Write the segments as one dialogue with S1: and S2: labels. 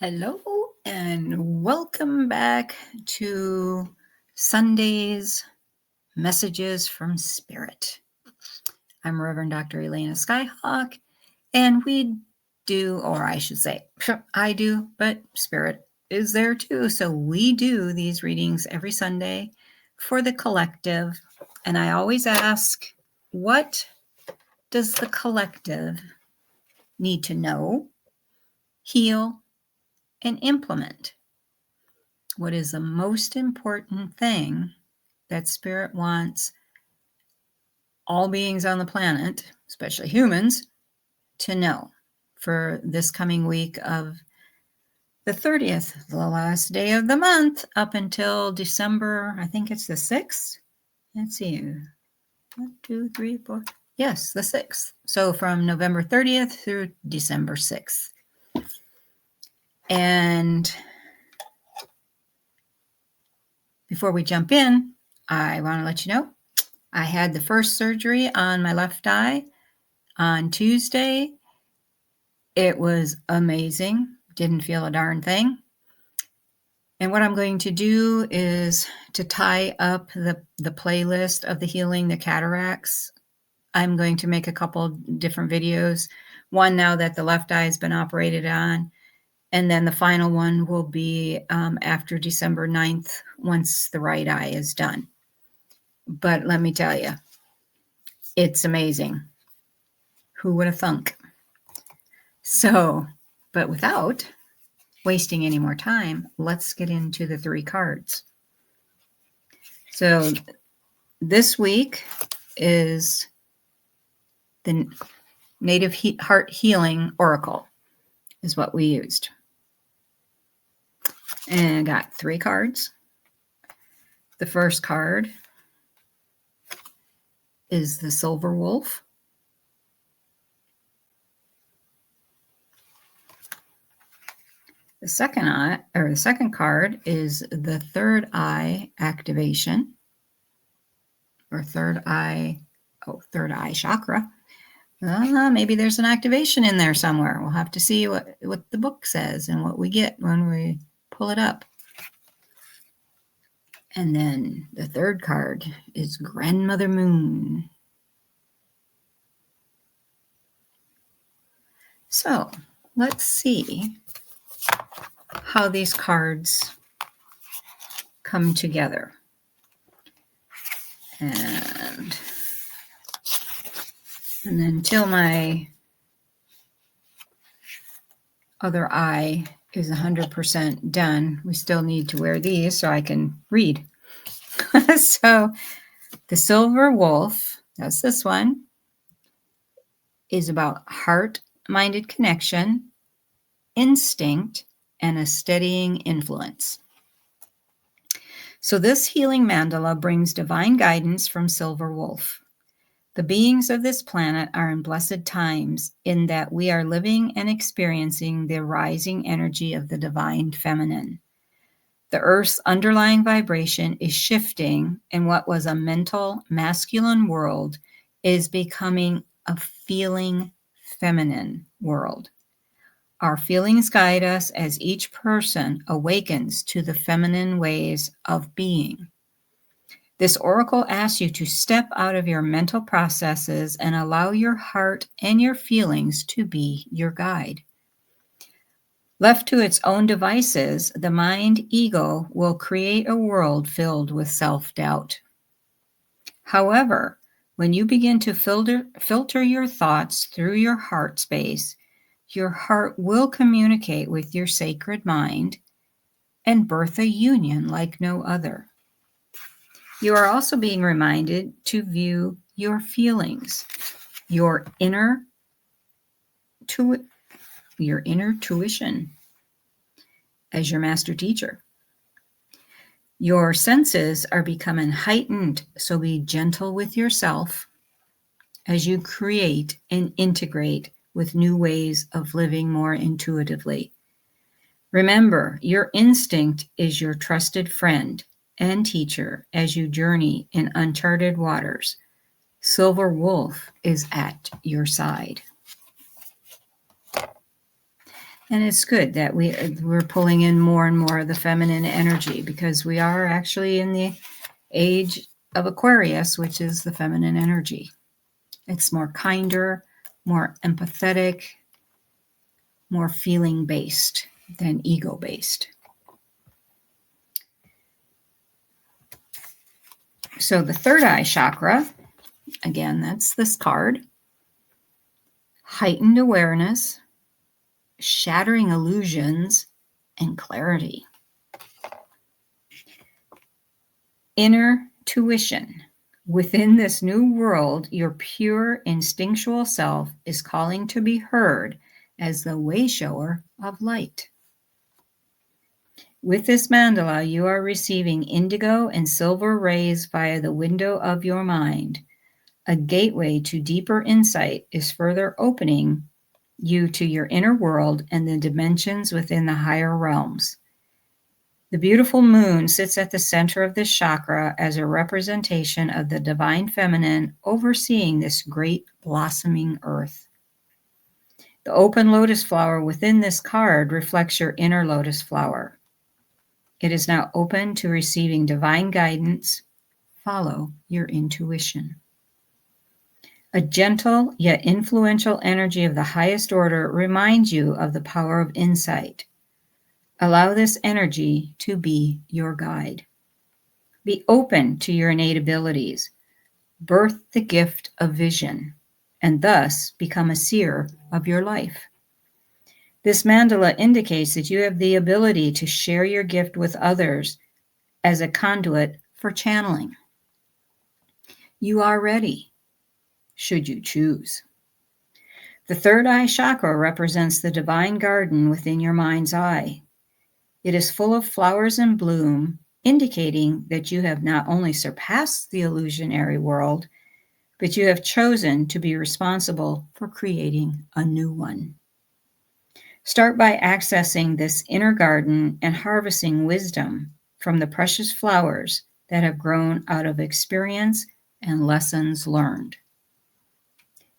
S1: Hello and welcome back to Sunday's Messages from Spirit. I'm Reverend Dr. Elena Skyhawk, and we do, or I should say, I do, but Spirit is there too. So we do these readings every Sunday for the collective. And I always ask, what does the collective need to know, heal, and implement? What is the most important thing that Spirit wants all beings on the planet, especially humans, to know for this coming week of the 30th, the last day of the month, up until December, I think it's the 6th. Let's see, 1, 2, 3, 4. Yes, the 6th. So from November 30th through December 6th. And before we jump in, I want to let you know I had the first surgery on my left eye on Tuesday. It was amazing. Didn't feel a darn thing. And what I'm going to do is to tie up the playlist of the healing the cataracts. I'm going to make a couple different videos. One now that the left eye has been operated on. And then the final one will be after December 9th, once the right eye is done. But let me tell you, it's amazing. Who would have thunk? So, but without wasting any more time, let's get into the 3 cards. So this week is the Native Heart Healing Oracle is what we used. And I got 3 cards. The first card is the Silver Wolf. The second card is the third eye activation, or third eye chakra. Maybe there's an activation in there somewhere. We'll have to see what the book says and what we get when we pull it up. And then the third card is Grandmother Moon. So let's see how these cards come together. And then until my other eye is 100% done, we still need to wear these so I can read. So the Silver Wolf, that's this one, is about heart-minded connection, instinct, and a steadying influence. So this healing mandala brings divine guidance from Silver Wolf. The beings of this planet are in blessed times in that we are living and experiencing the rising energy of the divine feminine. The Earth's underlying vibration is shifting, and what was a mental masculine world is becoming a feeling feminine world. Our feelings guide us as each person awakens to the feminine ways of being. This oracle asks you to step out of your mental processes and allow your heart and your feelings to be your guide. Left to its own devices, the mind ego will create a world filled with self-doubt. However, when you begin to filter your thoughts through your heart space, your heart will communicate with your sacred mind and birth a union like no other. You are also being reminded to view your feelings, your inner tuition as your master teacher. Your senses are becoming heightened, so be gentle with yourself as you create and integrate with new ways of living more intuitively. Remember, your instinct is your trusted friend and teacher as you journey in uncharted waters. Silver Wolf is at your side. And it's good that we're pulling in more and more of the feminine energy, because we are actually in the age of Aquarius, which is the feminine energy. It's more kinder, more empathetic, more feeling based than ego based. So the third eye chakra, again, that's this card. Heightened awareness, shattering illusions, and clarity. Inner tuition. Within this new world, your pure instinctual self is calling to be heard as the way shower of light. With this mandala, you are receiving indigo and silver rays via the window of your mind. A gateway to deeper insight is further opening you to your inner world and the dimensions within the higher realms. The beautiful moon sits at the center of this chakra as a representation of the divine feminine overseeing this great blossoming earth. The open lotus flower within this card reflects your inner lotus flower. It is now open to receiving divine guidance. Follow your intuition. A gentle yet influential energy of the highest order reminds you of the power of insight. Allow this energy to be your guide. Be open to your innate abilities. Birth the gift of vision, and thus become a seer of your life. This mandala indicates that you have the ability to share your gift with others as a conduit for channeling. You are ready, should you choose. The third eye chakra represents the divine garden within your mind's eye. It is full of flowers in bloom, indicating that you have not only surpassed the illusionary world, but you have chosen to be responsible for creating a new one. Start by accessing this inner garden and harvesting wisdom from the precious flowers that have grown out of experience and lessons learned.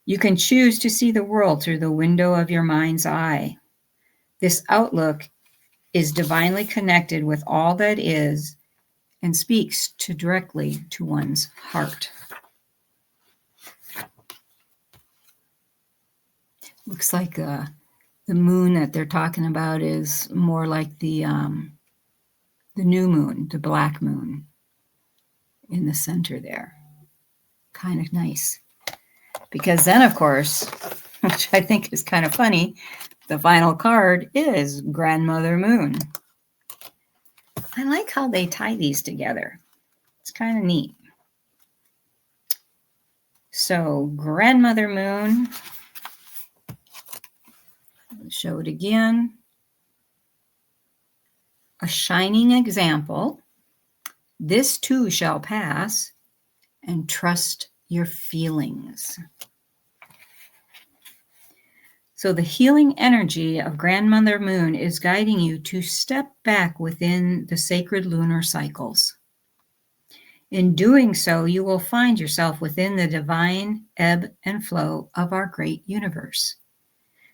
S1: You can choose to see the world through the window of your mind's eye. This outlook is divinely connected with all that is and speaks directly to one's heart. Looks like the moon that they're talking about is more like the new moon, the black moon in the center there. Kind of nice. Because then, of course, which I think is kind of funny, the final card is Grandmother Moon. I like how they tie these together. It's kind of neat. So, Grandmother Moon, I'll show it again. A shining example. This too shall pass, and trust your feelings. So the healing energy of Grandmother Moon is guiding you to step back within the sacred lunar cycles. In doing so, you will find yourself within the divine ebb and flow of our great universe.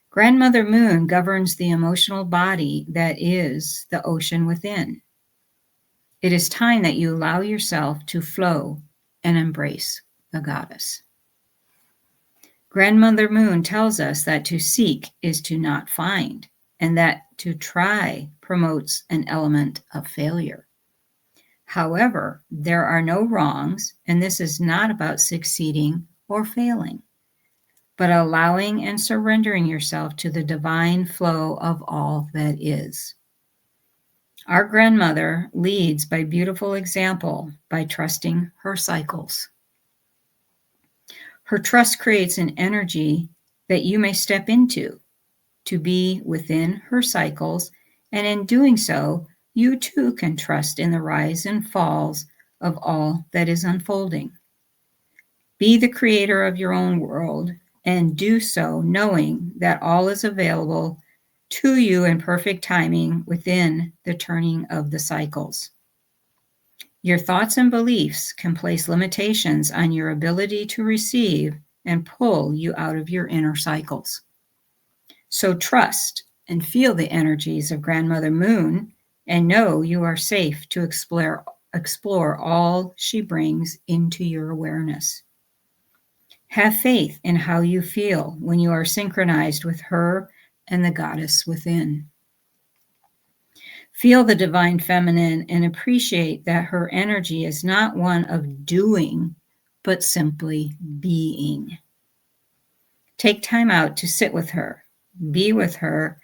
S1: Grandmother Moon governs the emotional body that is the ocean within. It is time that you allow yourself to flow and embrace the goddess. Grandmother Moon tells us that to seek is to not find, and that to try promotes an element of failure. However, there are no wrongs, and this is not about succeeding or failing, but allowing and surrendering yourself to the divine flow of all that is. Our grandmother leads by beautiful example, by trusting her cycles. Her trust creates an energy that you may step into, to be within her cycles, and in doing so, you too can trust in the rise and falls of all that is unfolding. Be the creator of your own world, and do so knowing that all is available to you in perfect timing within the turning of the cycles. Your thoughts and beliefs can place limitations on your ability to receive and pull you out of your inner cycles. So trust and feel the energies of Grandmother Moon, and know you are safe to explore all she brings into your awareness. Have faith in how you feel when you are synchronized with her and the goddess within. Feel the divine feminine and appreciate that her energy is not one of doing, but simply being. Take time out to sit with her, be with her,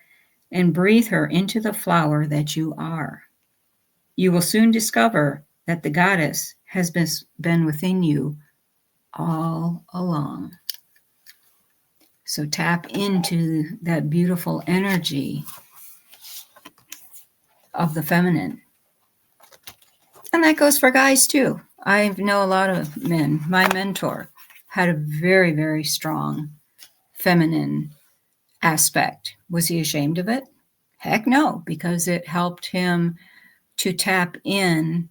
S1: and breathe her into the flower that you are. You will soon discover that the goddess has been within you all along. So tap into that beautiful energy of the feminine. And that goes for guys too. I know a lot of men. My mentor had a very, very strong feminine aspect. Was he ashamed of it? Heck no, because it helped him to tap in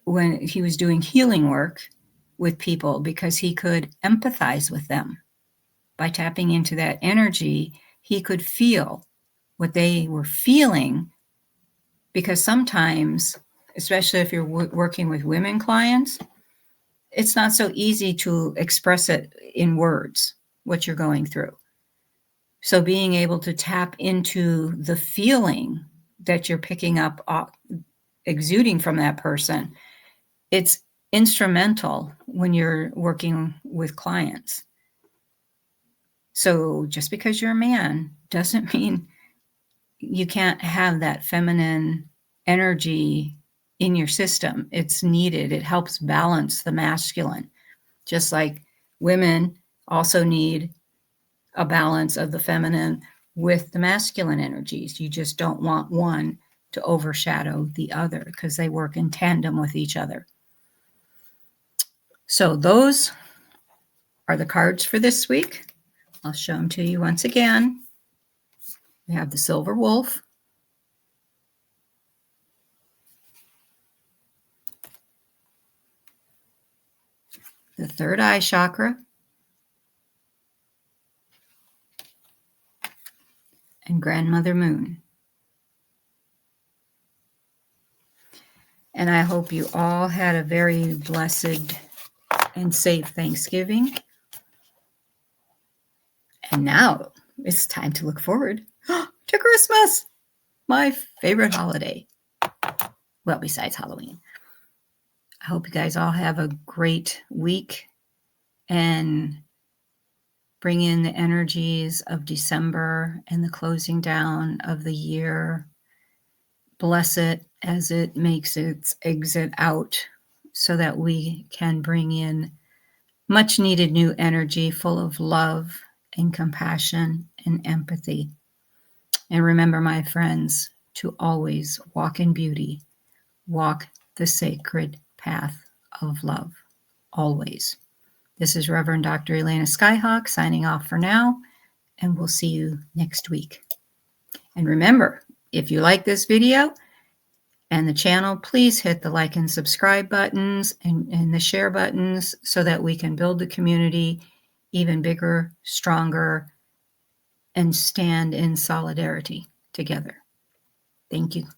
S1: when he was doing healing work with people, because he could empathize with them. By tapping into that energy, he could feel what they were feeling, because sometimes, especially if you're working with women clients, it's not so easy to express it in words, what you're going through. So being able to tap into the feeling that you're picking up, exuding from that person, it's instrumental when you're working with clients. So just because you're a man doesn't mean you can't have that feminine energy in your system. It's needed. It helps balance the masculine. Just like women also need a balance of the feminine with the masculine energies. You just don't want one to overshadow the other, because they work in tandem with each other. So those are the cards for this week. I'll show them to you once again. We have the Silver Wolf, the third eye chakra, and Grandmother Moon. And I hope you all had a very blessed and safe Thanksgiving. And now it's time to look forward to Christmas, my favorite holiday. Well, besides Halloween. I hope you guys all have a great week and bring in the energies of December and the closing down of the year. Bless it as it makes its exit out, so that we can bring in much needed new energy full of love and compassion and empathy. And remember, my friends, to always walk in beauty, walk the sacred path of love, always. This is Reverend Dr. Elena Skyhawk signing off for now, and we'll see you next week. And remember, if you like this video and the channel, please hit the like and subscribe buttons and the share buttons, so that we can build the community even bigger, stronger, and stand in solidarity together. Thank you.